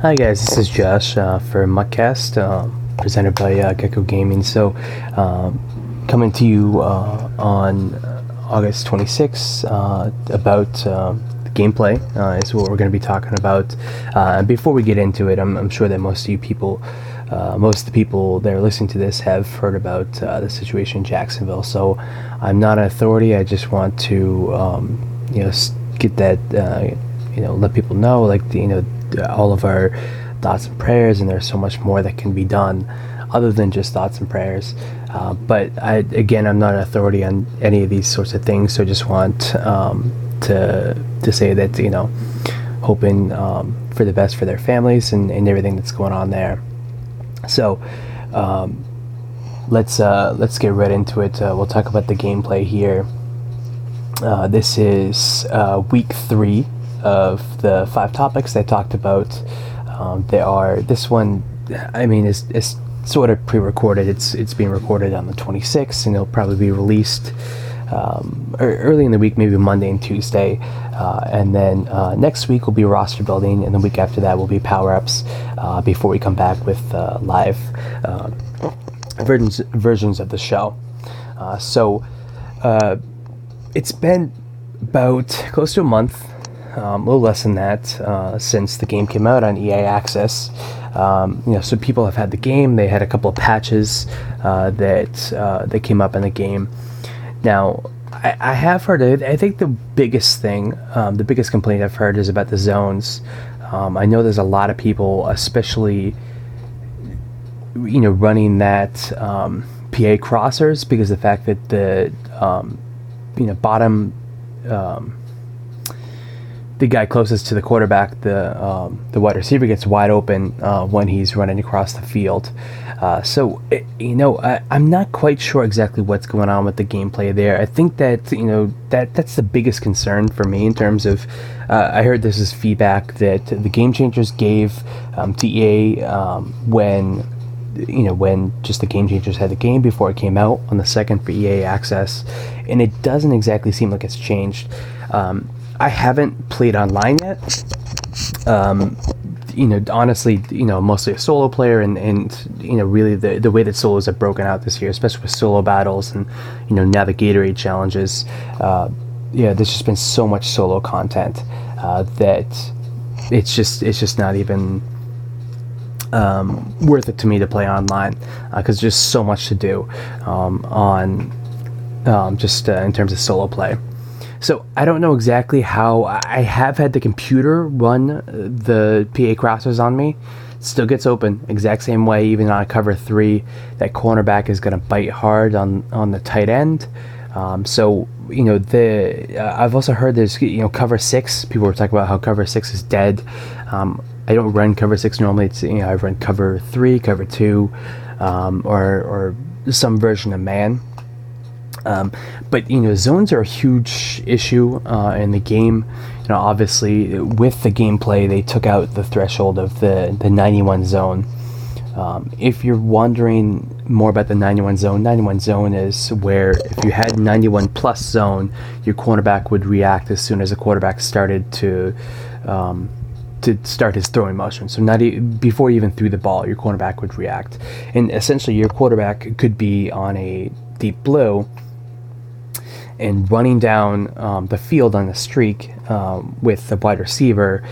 Hi guys, this is Josh for Muckcast, presented by Gecko Gaming. So, coming to you on August 26th about the gameplay is what we're going to be talking about. And before we get into it, I'm sure that most of the people that are listening to this have heard about the situation in Jacksonville. So, I'm not an authority. I just want to, get that, let people know, all of our thoughts and prayers, and there's so much more that can be done other than just thoughts and prayers. But I'm not an authority on any of these sorts of things, so I just want to say that hoping for the best for their families and everything that's going on there. So let's get right into it. We'll talk about the gameplay here. This is week 3 of the 5 topics I talked about. This one, is sort of pre-recorded. It's being recorded on the 26th, and it'll probably be released early in the week, maybe Monday and Tuesday. And then next week will be roster building, and the week after that will be power-ups before we come back with live versions of the show. It's been about close to a month, a little less than that, since the game came out on EA Access. So people have had the game. They had a couple of patches that came up in the game. Now, I have heard, I think the biggest thing, the biggest complaint I've heard is about the zones. I know there's a lot of people, especially, running that PA crossers, because of the fact that the bottom, the guy closest to the quarterback, the wide receiver, gets wide open when he's running across the field. I'm not quite sure exactly what's going on with the gameplay there. I think that that's the biggest concern for me in terms of. I heard this is feedback that the Game Changers gave to EA when just the Game Changers had the game before it came out on the 2nd for EA Access, and it doesn't exactly seem like it's changed. I haven't played online yet. Honestly, mostly a solo player, and really the way that solos have broken out this year, especially with solo battles and now the Gatorade challenges. There's just been so much solo content that it's just not even worth it to me to play online, because there's just so much to do in terms of solo play. So I don't know exactly how. I have had the computer run the PA crossers on me. It still gets open exact same way, even on a cover 3. That cornerback is going to bite hard on the tight end. I've also heard there's cover 6. People were talking about how cover 6 is dead. I don't run cover 6 normally. It's I run cover 3, cover 2, or some version of man. But zones are a huge issue in the game. Obviously with the gameplay they took out the threshold of the 91 zone. If you're wondering more about the 91 zone is where if you had 91 plus zone, your cornerback would react as soon as the quarterback started to start his throwing motion. So before he even threw the ball, your cornerback would react, and essentially your quarterback could be on a deep blue and running down the field on a streak with the wide receiver.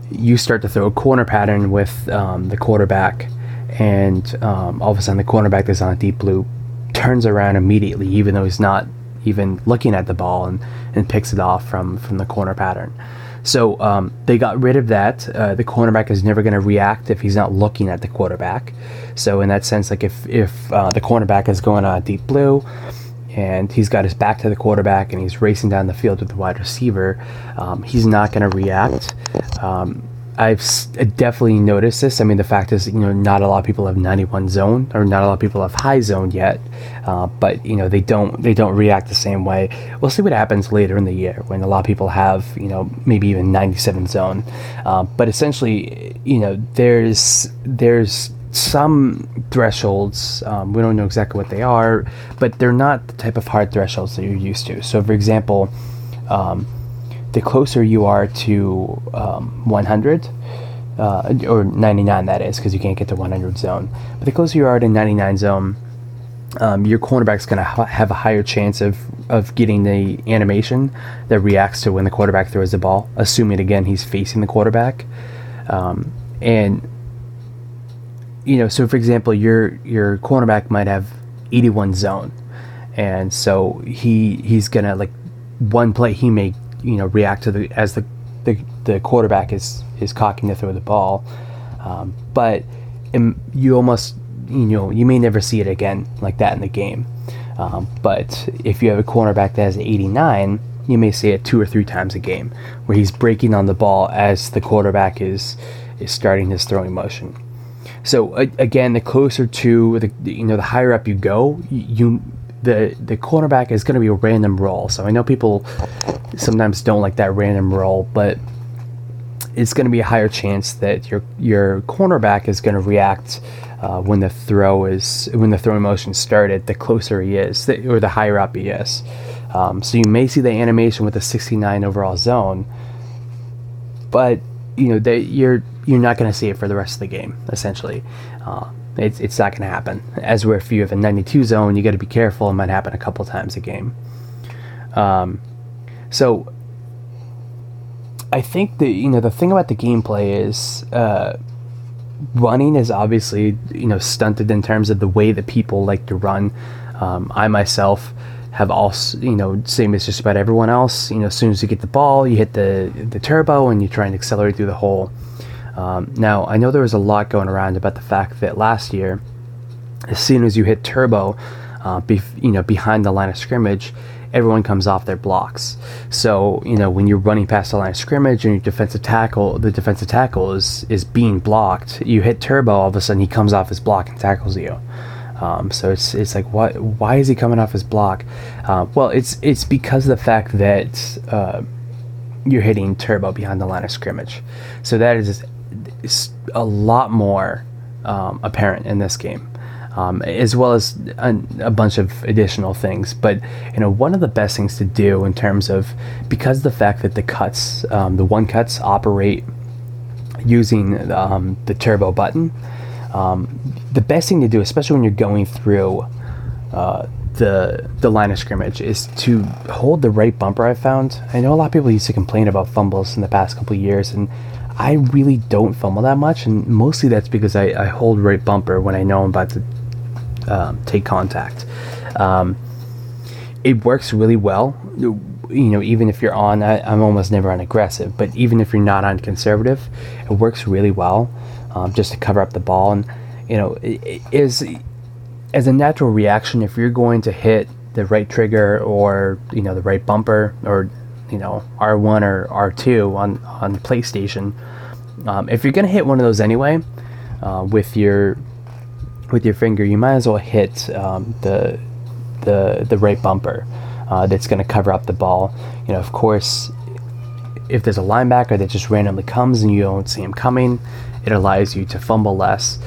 You start to throw a corner pattern with the quarterback, and all of a sudden the cornerback that's on a deep blue turns around immediately, even though he's not even looking at the ball, and picks it off from the corner pattern. So they got rid of that. The cornerback is never going to react if he's not looking at the quarterback. So in that sense, like if the cornerback is going on a deep blue and he's got his back to the quarterback and he's racing down the field with the wide receiver, he's not going to react. I've definitely noticed this. I mean, the fact is, not a lot of people have 91 zone, or not a lot of people have high zone yet. But they don't react the same way. We'll see what happens later in the year when a lot of people have, maybe even 97 zone. But essentially, there's some thresholds. We don't know exactly what they are, but they're not the type of hard thresholds that you're used to. So, for example, the closer you are to 100, or 99 that is, because you can't get to 100 zone. But the closer you are to 99 zone, your cornerback's going to have a higher chance of getting the animation that reacts to when the quarterback throws the ball, assuming, again, he's facing the quarterback. And, so for example, your cornerback might have 81 zone. And so he's going to, like, one play he may, react to as the quarterback is cocking to throw the ball. But you almost, you may never see it again like that in the game. But if you have a cornerback that has 89, you may see it 2 or 3 times a game, where he's breaking on the ball as the quarterback is starting his throwing motion. So again, the closer to the higher up you go, the cornerback is going to be a random roll. So I know people sometimes don't like that random roll, but it's going to be a higher chance that your cornerback is going to react when the throwing motion started. The closer he is, or the higher up he is. So you may see the animation with a 69 overall zone, but you're not going to see it for the rest of the game. Essentially, it's not going to happen. As where if you have a 92 zone, you got to be careful. It might happen a couple times a game. So I think the thing about the gameplay is running is obviously stunted in terms of the way that people like to run. I myself have also, same as just about everyone else, as soon as you get the ball, you hit the turbo and you try and accelerate through the hole. Now, I know there was a lot going around about the fact that last year, as soon as you hit turbo, behind the line of scrimmage, everyone comes off their blocks. So, when you're running past the line of scrimmage and the defensive tackle is being blocked, you hit turbo, all of a sudden he comes off his block and tackles you. So it's like, why is he coming off his block? Well, it's because of the fact that you're hitting turbo behind the line of scrimmage. So that is a lot more apparent in this game, as well as a bunch of additional things. But one of the best things to do in terms of, because of the fact that the one cuts operate using the turbo button. The best thing to do, especially when you're going through the line of scrimmage, is to hold the right bumper. I found, I know a lot of people used to complain about fumbles in the past couple of years, and I really don't fumble that much, and mostly that's because I hold right bumper when I know I'm about to take contact. It works really well. Even if you're on, I'm almost never on aggressive, but even if you're not on conservative, it works really well, just to cover up the ball. And it is, as a natural reaction, if you're going to hit the right trigger or the right bumper, or R1 or R2 on the PlayStation, if you're going to hit one of those anyway, with your finger, you might as well hit the right bumper. That's going to cover up the ball. Of course, if there's a linebacker that just randomly comes and you don't see him coming, it allows you to fumble less.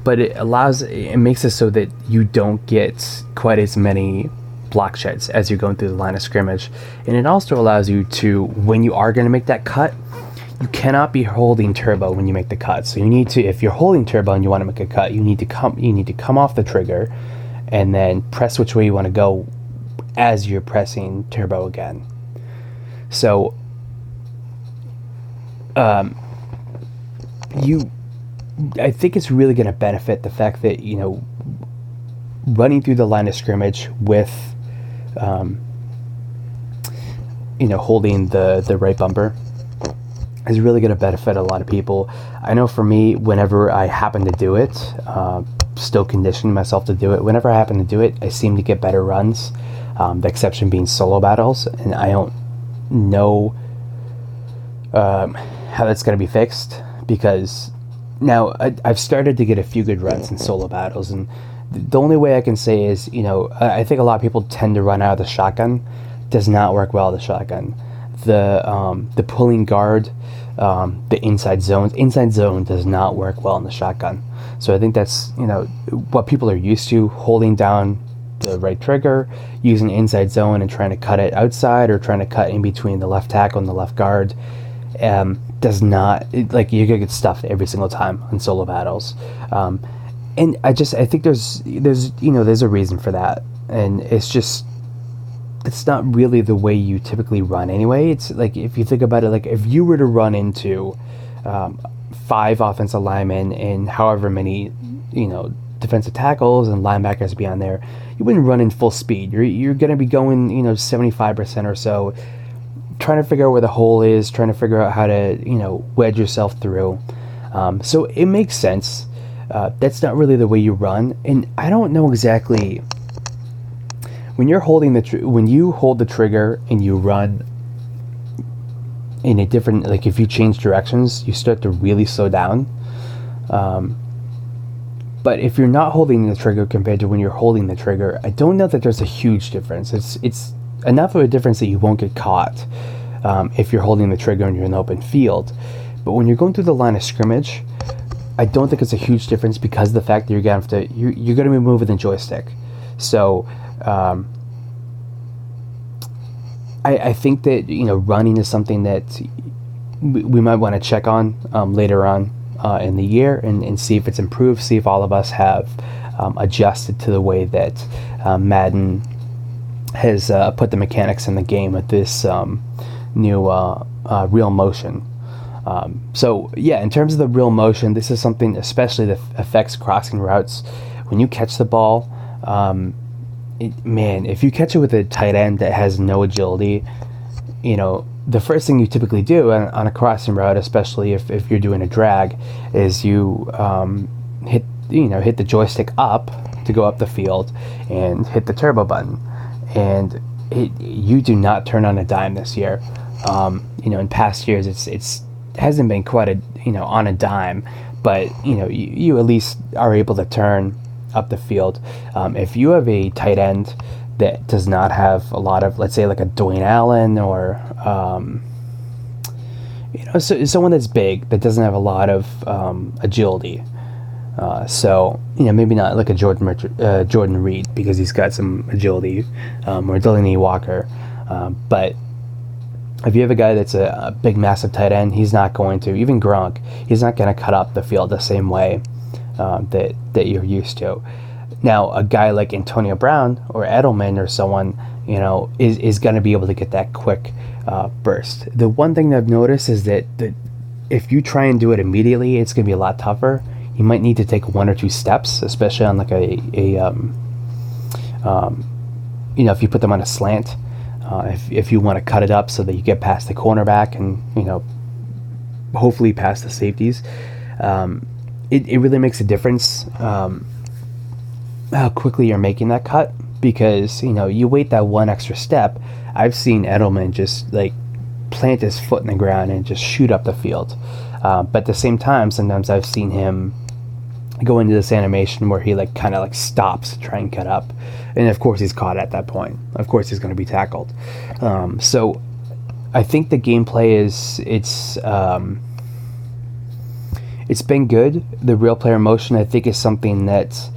But it makes it so that you don't get quite as many block sheds as you're going through the line of scrimmage. And it also allows you to, when you are going to make that cut, you cannot be holding turbo when you make the cut. So you need to, if you're holding turbo and you want to make a cut, you need to come off the trigger and then press which way you want to go as you're pressing turbo again. So I think it's really going to benefit the fact that running through the line of scrimmage with holding the right bumper is really going to benefit a lot of people. I know for me, whenever I happen to do it, still conditioning myself to do it, whenever I happen to do it, I seem to get better runs. The exception being solo battles, and I don't know how that's going to be fixed, because now I've started to get a few good runs in solo battles, and the only way I can say is, I think a lot of people tend to run out of the shotgun. Does not work well, the shotgun. The pulling guard, the inside zone does not work well in the shotgun. So I think that's what people are used to, holding down the right trigger, using inside zone and trying to cut it outside, or trying to cut in between the left tackle and the left guard. does not, like, you're gonna get stuffed every single time in solo battles. And I think there's a reason for that, and it's not really the way you typically run anyway. It's like, if you think about it, like, if you were to run into 5 offensive linemen and however many defensive tackles and linebackers be on there, you wouldn't run in full speed. You're going to be going 75% or so, trying to figure out where the hole is, trying to figure out how to wedge yourself through. So it makes sense. That's not really the way you run, and I don't know exactly when you're holding when you hold the trigger and you run in a different, like, if you change directions, you start to really slow down. But if you're not holding the trigger compared to when you're holding the trigger, I don't know that there's a huge difference. It's enough of a difference that you won't get caught if you're holding the trigger and you're in the open field. But when you're going through the line of scrimmage, I don't think it's a huge difference, because of the fact that you're going to be moving the joystick. So I think that running is something that we might want to check on later on in the year, and see if it's improved, see if all of us have adjusted to the way that Madden has put the mechanics in the game with this new real motion. So yeah, in terms of the real motion, this is something especially that affects crossing routes. When you catch the ball, if you catch it with a tight end that has no agility, the first thing you typically do on a crossing route, especially if you're doing a drag, is you hit the joystick up to go up the field and hit the turbo button, and you do not turn on a dime this year. In past years it's hasn't been quite on a dime, but you at least are able to turn up the field. If you have a tight end that does not have a lot of, let's say, like a Dwayne Allen, or someone that's big that doesn't have a lot of agility, so maybe not like a Jordan Reed, because he's got some agility, or Delaney Walker, but if you have a guy that's a big, massive tight end, he's not going to, even Gronk, he's not going to cut up the field the same way that you're used to. Now, a guy like Antonio Brown or Edelman or someone, is going to be able to get that quick burst. The one thing that I've noticed is that if you try and do it immediately, it's going to be a lot tougher. You might need to take 1 or 2 steps, especially on like if you put them on a slant. If you want to cut it up so that you get past the cornerback and hopefully past the safeties, it really makes a difference how quickly you're making that cut, because you wait that 1 extra step. I've seen Edelman just like plant his foot in the ground and just shoot up the field, but at the same time, sometimes I've seen him go into this animation where he kind of stops to try and cut up, and of course he's caught at that point. Of course he's going to be tackled. So I think the gameplay it's been good. The real player motion, I think, is something that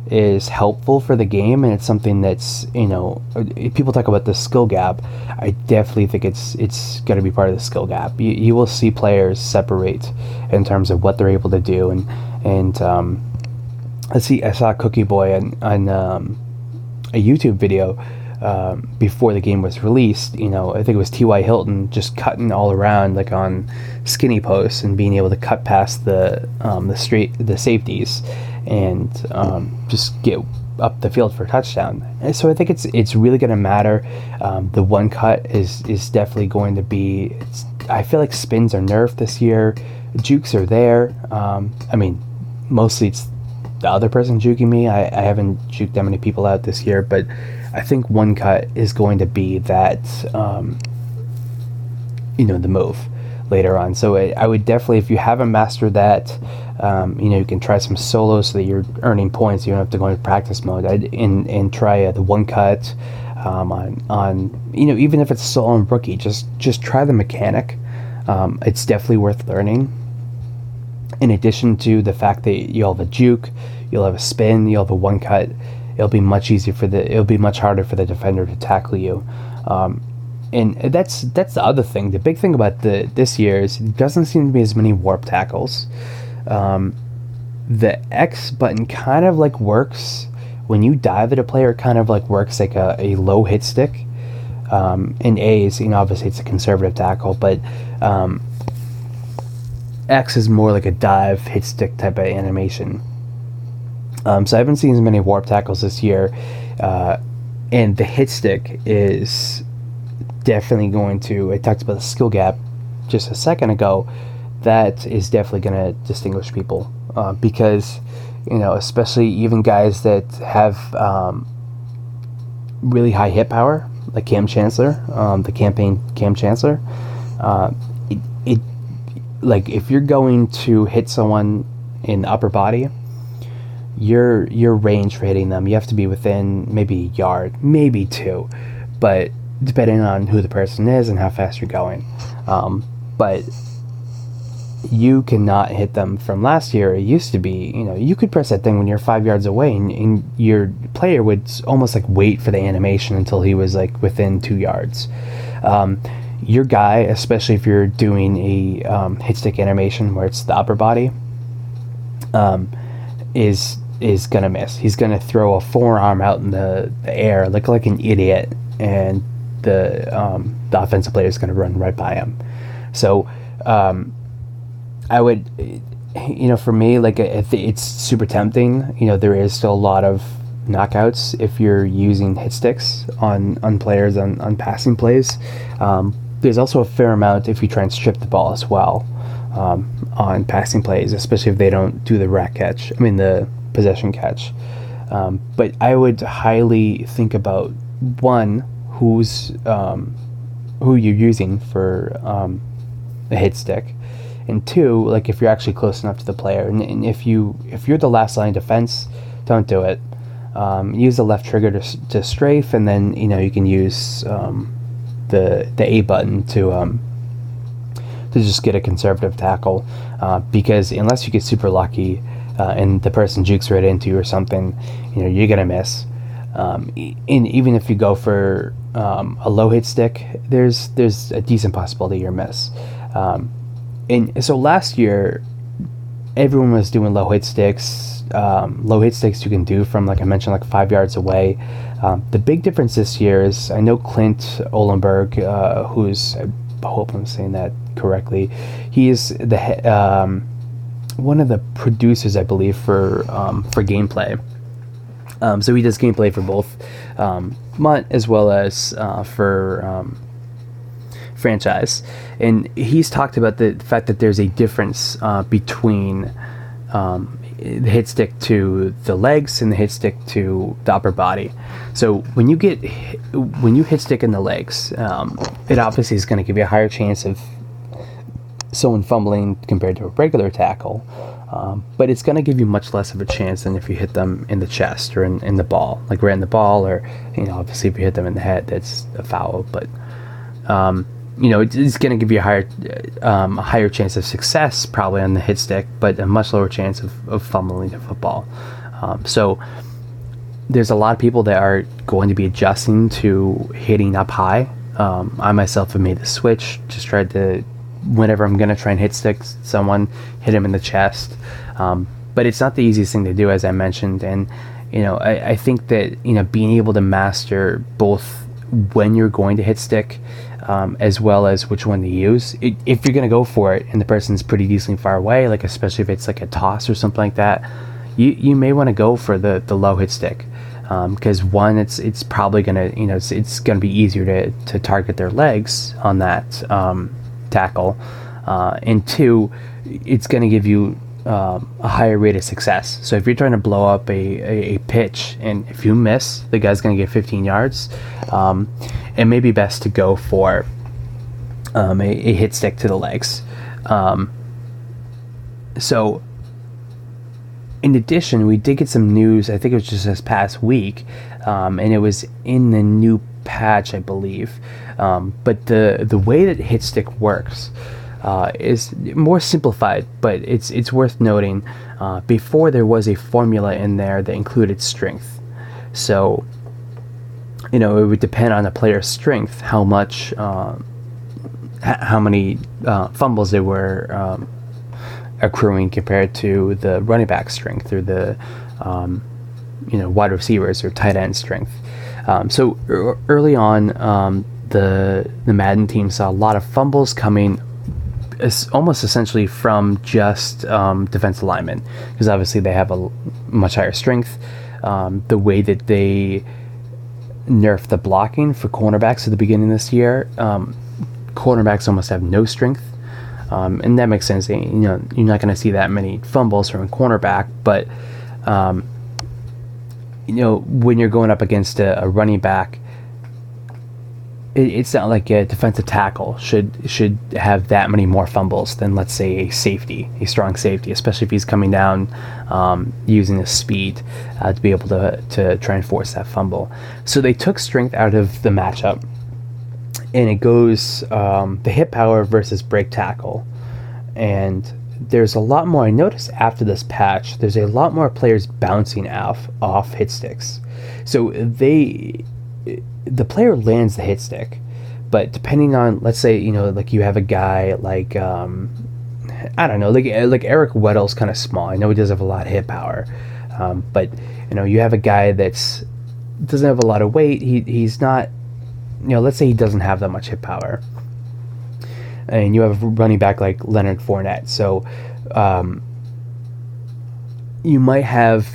is helpful for the game, and it's something that's people talk about the skill gap. I definitely think it's going to be part of the skill gap. You will see players separate in terms of what they're able to do, and let's see, I saw Cookie Boy on a YouTube video before the game was released. I think it was T.Y. Hilton just cutting all around on skinny posts and being able to cut past the safeties and just get up the field for a touchdown. And so I think it's really going to matter. The one cut is definitely going to be. I feel like spins are nerfed this year. Jukes are there. Mostly it's the other person juking me. I haven't juked that many people out this year, but I think one cut is going to be that the move later on. So I would definitely, if you haven't mastered that, you can try some solos so that you're earning points. You don't have to go into practice mode. And try the one cut on even if it's solo and rookie, just try the mechanic. It's definitely worth learning. In addition to the fact that you'll have a juke, you'll have a spin, you'll have a one cut, it'll be much harder for the defender to tackle you. And that's the other thing. The big thing about this year is it doesn't seem to be as many warp tackles. The X button kind of like works when you dive at a player. Kind of like works like a low hit stick. In A's, obviously it's a conservative tackle, but X is more like a dive hit stick type of animation. So I haven't seen as many warp tackles this year, and the hit stick is definitely going to. I talked about the skill gap just a second ago. That is definitely going to distinguish people, because especially even guys that have really high hit power, like Cam Chancellor, the campaign Cam Chancellor. It like if you're going to hit someone in the upper body, your range for hitting them, you have to be within maybe a yard, maybe two, but depending on who the person is and how fast you're going. But you cannot hit them from last year. It used to be, you could press that thing when you're 5 yards away, and your player would almost like wait for the animation until he was like within 2 yards. Your guy, especially if you're doing a hit stick animation where it's the upper body, is gonna miss. He's gonna throw a forearm out in the air, look like an idiot, and the offensive player is gonna run right by him. So I would, for me, like it's super tempting. There is still a lot of knockouts if you're using hit sticks on players on passing plays. There's also a fair amount if you try and strip the ball as well on passing plays, especially if they don't do the possession catch. But I would highly think about one, who you're using for a hit stick, and two, like if you're actually close enough to the player, and if you're the last line of defense, don't do it. Use the left trigger to strafe, and then you can use the A button to just get a conservative tackle, because unless you get super lucky and the person jukes right into you or something, you're gonna miss. And even if you go for a low hit stick, there's a decent possibility you'll miss. And so last year, everyone was doing low hit sticks. Low hit sticks you can do from, like I mentioned, like 5 yards away. The big difference this year is, I know Clint Ohlenberg, who's, I hope I'm saying that correctly, he is one of the producers, I believe, for gameplay. So he does gameplay for both MUT as well as for franchise, and he's talked about the fact that there's a difference between the hit stick to the legs and the hit stick to the upper body. So when you hit stick in the legs, it obviously is going to give you a higher chance of someone fumbling compared to a regular tackle, but it's going to give you much less of a chance than if you hit them in the chest or in the ball, like right in the ball, or obviously if you hit them in the head, that's a foul. But it's going to give you a higher chance of success probably on the hit stick, but a much lower chance of fumbling the football. So there's a lot of people that are going to be adjusting to hitting up high. I myself have made the switch, just tried to, whenever I'm going to try and hit stick someone, hit him in the chest. But it's not the easiest thing to do, as I mentioned. And, I think that, being able to master both when you're going to hit stick, as well as which one to use. If you're going to go for it and the person's pretty decently far away, like especially if it's like a toss or something like that, you may want to go for the low hit stick, because one, it's probably going to, it's going to be easier to target their legs on that tackle, and two, it's going to give you a higher rate of success. So if you're trying to blow up a pitch, and if you miss, the guy's going to get 15 yards, it may be best to go for a hit stick to the legs. So in addition, we did get some news, I think it was just this past week, and it was in the new patch, I believe, but the way that hit stick works is more simplified, but it's worth noting. Before, there was a formula in there that included strength. So it would depend on the player's strength, how much, how many fumbles they were accruing compared to the running back strength or the wide receivers or tight end strength. So early on, the Madden team saw a lot of fumbles coming almost essentially from just defensive linemen, because obviously they have a much higher strength. The way that they nerfed the blocking for cornerbacks at the beginning of this year, cornerbacks almost have no strength. And that makes sense. You're not going to see that many fumbles from a cornerback, but when you're going up against a running back, it's not like a defensive tackle should have that many more fumbles than, let's say, a strong safety, especially if he's coming down using his speed to be able to try and force that fumble. So they took strength out of the matchup, and it goes the hit power versus break tackle. And there's a lot more. I noticed after this patch, there's a lot more players bouncing off hit sticks. So the player lands the hit stick, but depending on, let's say, like you have a guy like I don't know, like Eric Weddle's kind of small. I know he does have a lot of hit power, but you have a guy that's doesn't have a lot of weight. He's not, let's say he doesn't have that much hit power, and you have a running back like Leonard Fournette. So you might have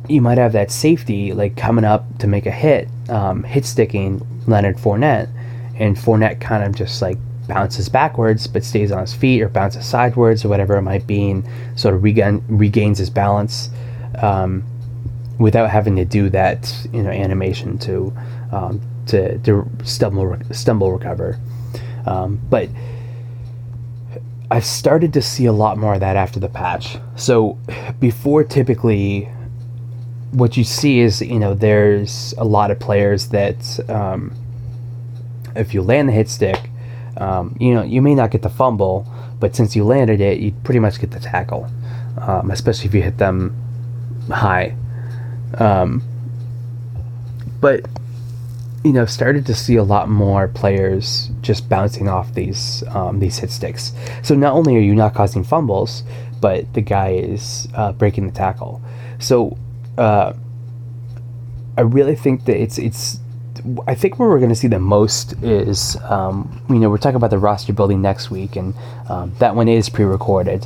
that safety like coming up to make a hit sticking Leonard Fournette, and Fournette kind of just like bounces backwards but stays on his feet, or bounces sideways, or whatever it might be, and sort of regains his balance without having to do that animation to stumble recover. But I've started to see a lot more of that after the patch. So before, typically what you see is, there's a lot of players that if you land the hit stick, you may not get the fumble, but since you landed it, you pretty much get the tackle, especially if you hit them high. But started to see a lot more players just bouncing off these hit sticks. So not only are you not causing fumbles, but the guy is breaking the tackle. So I really think that it's I think where we're going to see the most is we're talking about the roster building next week, and that one is pre-recorded,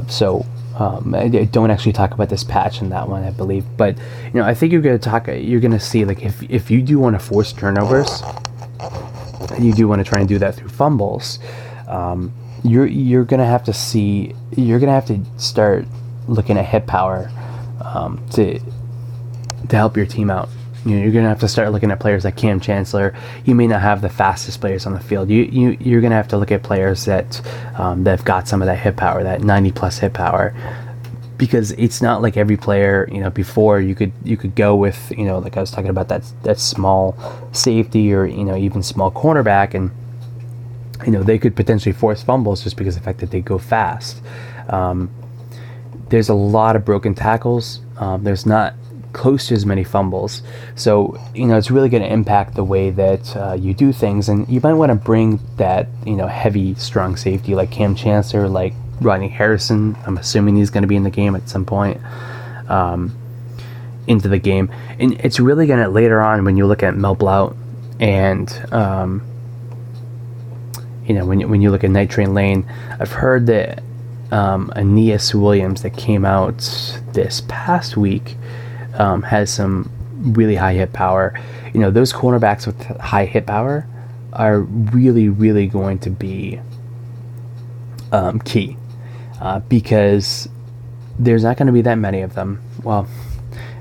so I don't actually talk about this patch in that one, I believe. But I think you're going to see, like, if you do want to force turnovers and you do want to try and do that through fumbles, you're going to have to start looking at hit power to help your team out. You're going to have to start looking at players like Cam Chancellor. You may not have the fastest players on the field. You're going to have to look at players that have got some of that hit power, that 90+ hit power, because it's not like every player. Before you could go with like I was talking about that small safety, or even small cornerback, and they could potentially force fumbles just because of the fact that they go fast. There's a lot of broken tackles. There's not close to as many fumbles, so it's really going to impact the way that you do things, and you might want to bring that heavy, strong safety like Cam Chancellor, like Rodney Harrison. I'm assuming he's going to be in the game at some point, into the game, and it's really going to later on when you look at Mel Blount and when you look at Night Train Lane. I've heard that Aeneas Williams, that came out this past week, has some really high hit power. Those cornerbacks with high hit power are really, really going to be key, because there's not going to be that many of them. Well,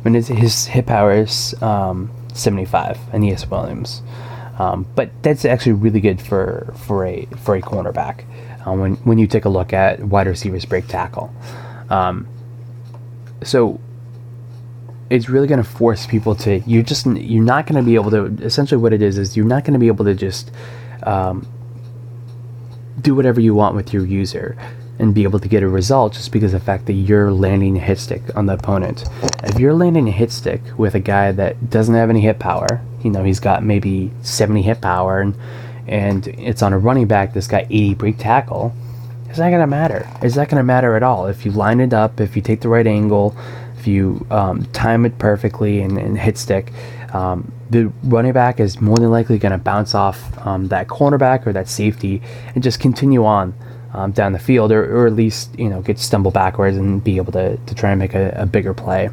his hit power is 75, Aeneas Williams, but that's actually really good for a cornerback when you take a look at wide receivers break tackle. So it's really going to force people to, you're not going to be able to, essentially what it is you're not going to be able to just do whatever you want with your user. and be able to get a result just because of the fact that you're landing a hit stick on the opponent. If you're landing a hit stick with a guy that doesn't have any hit power, he's got maybe 70 hit power, and it's on a running back that's got 80 break tackle, it's not going to matter. It's not going to matter at all. If you line it up, if you take the right angle, if you time it perfectly and hit stick, the running back is more than likely going to bounce off that cornerback or that safety and just continue on down the field, or at least get stumble backwards and be able to try and make a bigger play.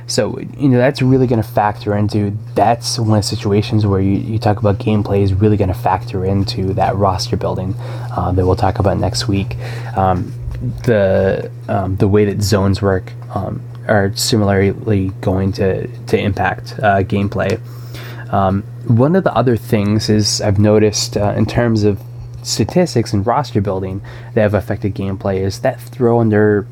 So that's really going to factor into, that's one of the situations where you talk about gameplay is really going to factor into that roster building that we'll talk about next week. The way that zones work are similarly going to impact gameplay. One of the other things is I've noticed in terms of statistics and roster building that have affected gameplay is that throw under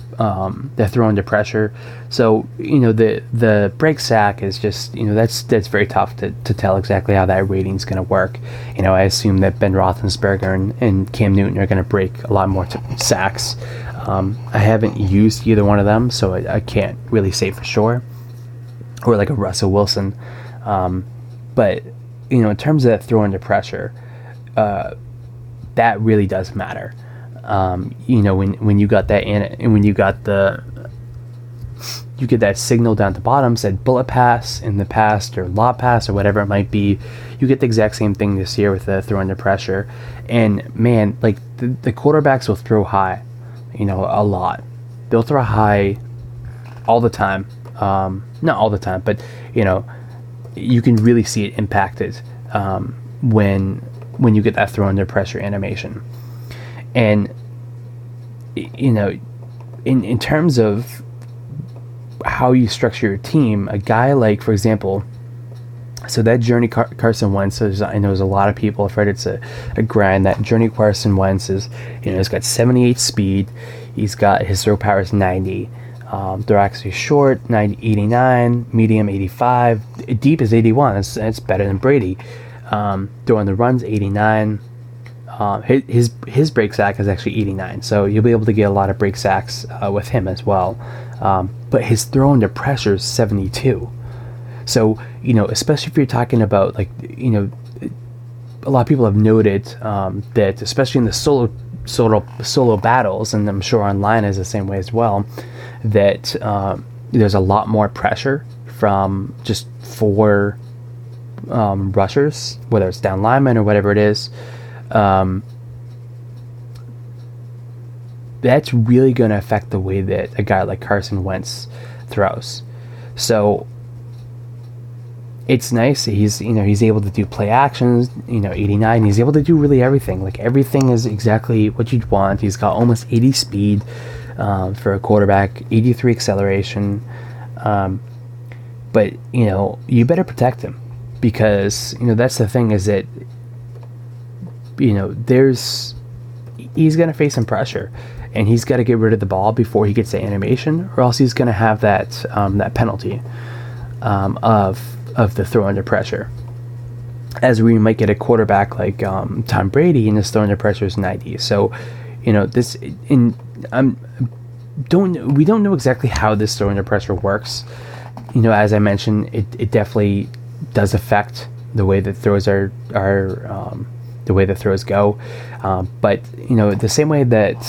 pressure. So the break sack is just that's very tough to tell exactly how that rating is going to work. I assume that Ben Roethlisberger and Cam Newton are going to break a lot more sacks. I haven't used either one of them, so I can't really say for sure. Or like a Russell Wilson, but in terms of that throw under pressure, that really does matter. When you got that and when you get that signal down at the bottom, said bullet pass in the past or lob pass or whatever it might be, you get the exact same thing this year with the throw under pressure. And man, like the quarterbacks will throw high, a lot. They'll throw high all the time. Not all the time, but you can really see it impacted when you get that throw under pressure animation. And in terms of how you structure your team, a guy like, for example, so that Journey Carson Wentz, I know there's a lot of people afraid it's a grind. That Journey Carson Wentz is, he's got 78 speed. He's got his throw power is 90. They're actually short, 89, medium 85, deep is 81. That's better than Brady. Throwing the runs 89. His break sack is actually 89, so you'll be able to get a lot of break sacks with him as well. But his throw under pressure is 72. So especially if you're talking about a lot of people have noted that especially in the solo battles, and I'm sure online is the same way as well, that there's a lot more pressure from just 4 rushers, whether it's down linemen or whatever it is. That's really going to affect the way that a guy like Carson Wentz throws. So it's nice that he's able to do play actions, 89. He's able to do really everything. Like everything is exactly what you'd want. He's got almost 80 speed for a quarterback, 83 acceleration. But you better protect him, because that's the thing, is that he's going to face some pressure, and he's got to get rid of the ball before he gets the animation, or else he's going to have that that penalty of the throw under pressure. As we might get a quarterback like Tom Brady, and his throw under pressure is 90. So we don't know exactly how this throw under pressure works. As I mentioned, it definitely does affect the way that throws are the way the throws go. But the same way that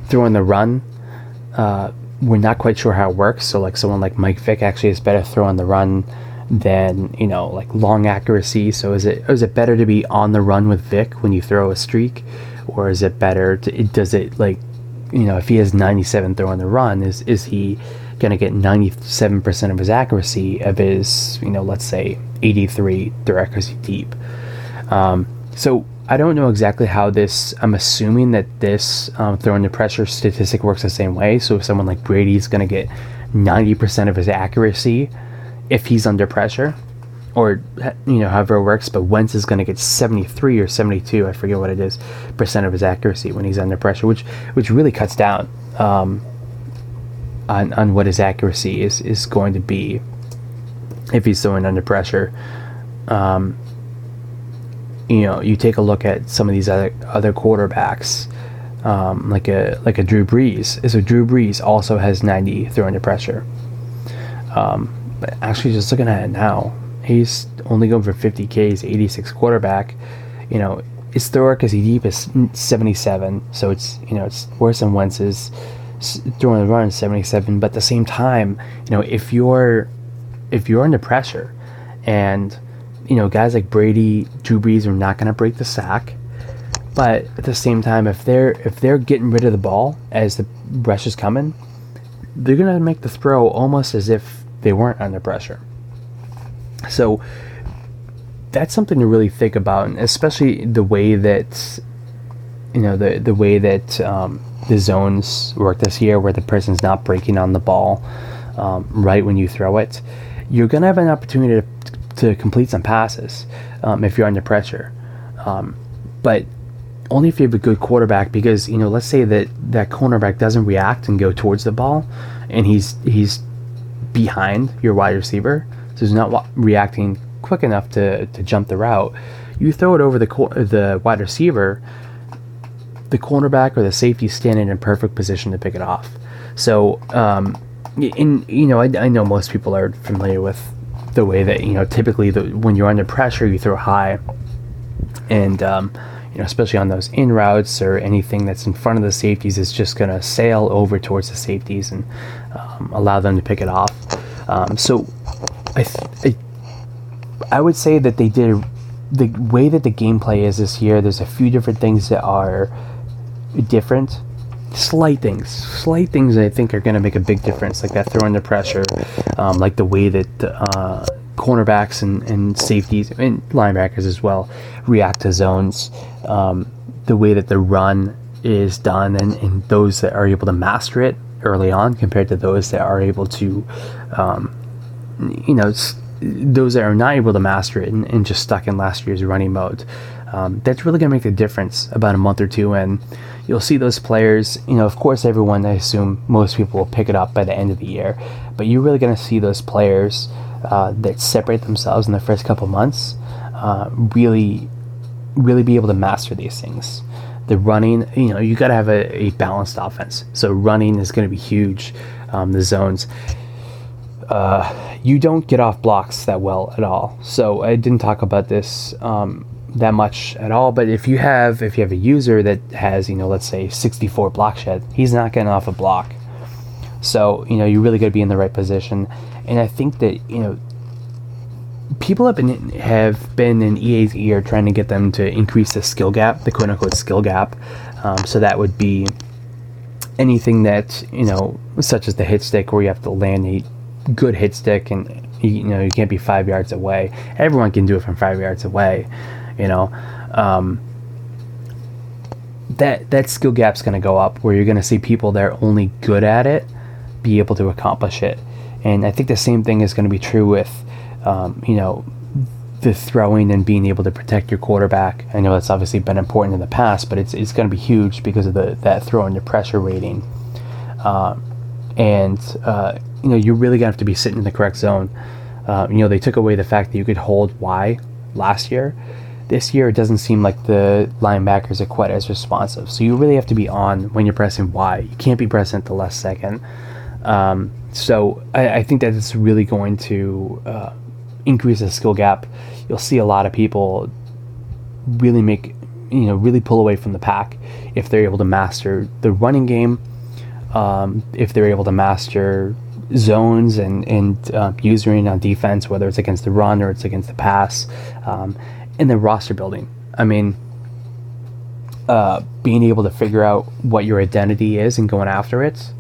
throwing the run, we're not quite sure how it works. So like someone like Mike Vick actually is better throwing the run than like long accuracy. So is it better to be on the run with Vick when you throw a streak, or is it better if he has 97 throwing the run, is he going to get 97% of his accuracy of his let's say 83 throw accuracy deep? So I don't know exactly how this, I'm assuming that this throw under pressure statistic works the same way. So if someone like Brady is going to get 90% of his accuracy if he's under pressure, or however it works, but Wentz is going to get 73 or 72, I forget what it is, percent of his accuracy when he's under pressure, which really cuts down on what his accuracy is going to be if he's throwing under pressure. You take a look at some of these other quarterbacks. like a Drew Brees. So Drew Brees also has 90 throw under pressure. But actually, just looking at it now, he's only going for 50K. He's 86 quarterback. His throw accuracy deep is 77, so it's it's worse than Wentz's throwing the run 77. But at the same time, if you're under pressure, and guys like Brady, Drew Brees are not going to break the sack. But at the same time, if they're getting rid of the ball as the rush is coming, they're going to make the throw almost as if they weren't under pressure. So that's something to really think about, and especially the way that the way that the zones work this year, where the person's not breaking on the ball right when you throw it. You're going to have an opportunity to complete some passes if you're under pressure, but only if you have a good quarterback, because let's say that cornerback doesn't react and go towards the ball, and he's behind your wide receiver, so he's not reacting quick enough to jump the route. You throw it over the wide receiver, the cornerback or the safety standing in perfect position to pick it off. So I know most people are familiar with the way that typically when you're under pressure you throw high, and especially on those in routes or anything that's in front of the safeties is just going to sail over towards the safeties and allow them to pick it off. So I would say that they did the way that the gameplay is this year. There's a few different things that are different, slight things I think are going to make a big difference, like that throw under pressure, like the way that cornerbacks and safeties and linebackers as well react to zones, the way that the run is done, and those that are able to master it early on compared to those that are able to those that are not able to master it and just stuck in last year's running mode. That's really going to make the difference about a month or two, and you'll see those players, of course everyone, I assume most people will pick it up by the end of the year, but you're really going to see those players that separate themselves in the first couple months really be able to master these things. The running, you got to have a balanced offense, so running is going to be huge. The zones, you don't get off blocks that well at all, so I didn't talk about this that much at all, but if you have a user that has let's say 64 block shed, he's not getting off a block. So you really got to be in the right position. And I think that people have been in EA's ear trying to get them to increase the skill gap, the quote unquote skill gap. So that would be anything that such as the hit stick, where you have to land a good hit stick, and you can't be 5 yards away. Everyone can do it from 5 yards away. That skill gap's going to go up, where you're going to see people that are only good at it be able to accomplish it. And I think the same thing is going to be true with the throwing and being able to protect your quarterback. I know that's obviously been important in the past, but it's going to be huge because of that throw under pressure rating. You're really going to have to be sitting in the correct zone. They took away the fact that you could hold Y last year. This year, it doesn't seem like the linebackers are quite as responsive. So you really have to be on when you're pressing Y. You can't be pressing at the last second. So I think that it's really going to increase the skill gap. You'll see a lot of people really really pull away from the pack if they're able to master the running game, if they're able to master zones and using on defense, whether it's against the run or it's against the pass, and then roster building. I mean, being able to figure out what your identity is and going after it,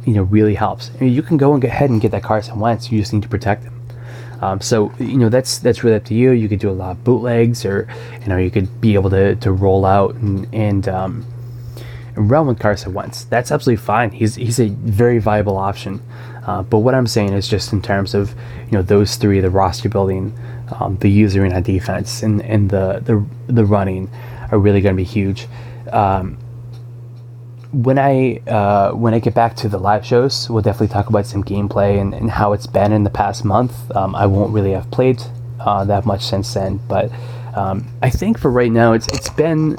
really helps. I mean, you can go and go ahead and get that Carson Wentz. You just need to protect him. So that's really up to you. You could do a lot of bootlegs, or you could be able to roll out and run with Carson Wentz. That's absolutely fine. He's a very viable option. But what I'm saying is just in terms of those three: the roster building, the usering on defense, and the running are really going to be huge. When I get back to the live shows, we'll definitely talk about some gameplay and how it's been in the past month. I won't really have played that much since then, but I think for right now, it's been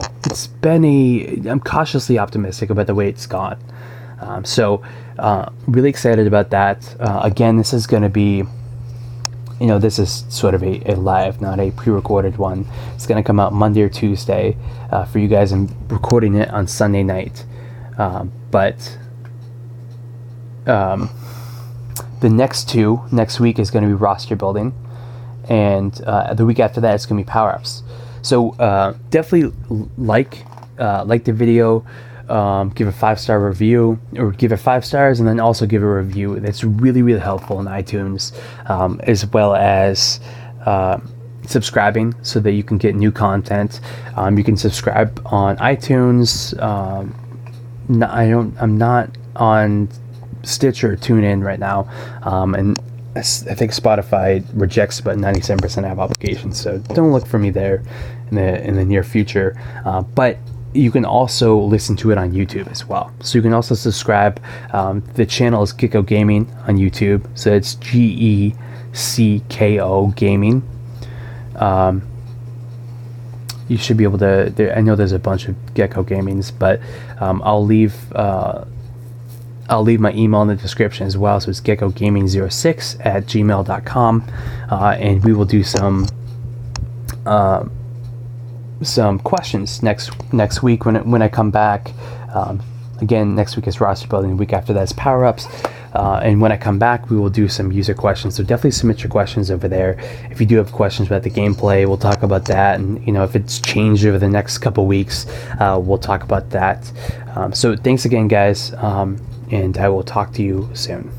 I'm cautiously optimistic about the way it's gone. So really excited about that. Again, this is going to be, this is sort of a live, not a pre-recorded one. It's going to come out Monday or Tuesday for you guys. I'm recording it on Sunday night. But the next week is going to be roster building. And the week after that, it's going to be power-ups. So definitely like the video, give a 5-star review, or give it 5 stars, and then also give a review. That's really, really helpful in iTunes, as well as subscribing so that you can get new content. You can subscribe on iTunes. I'm not on Stitcher or TuneIn right now, and I think Spotify rejects about 97% of applications, so don't look for me there in the near future. But you can also listen to it on YouTube as well. So you can also subscribe. The channel is Gecko Gaming on YouTube, so it's GECKO Gaming. You should be able to. I know there's a bunch of Gecko Gamings, but I'll leave my email in the description as well. So it's geckogaming06@gmail.com, and we will do some questions next week when I come back. Again, next week is roster building. The week after that is power ups. And when I come back, we will do some user questions. So definitely submit your questions over there. If you do have questions about the gameplay, we'll talk about that. And if it's changed over the next couple weeks, we'll talk about that. So thanks again, guys. And I will talk to you soon.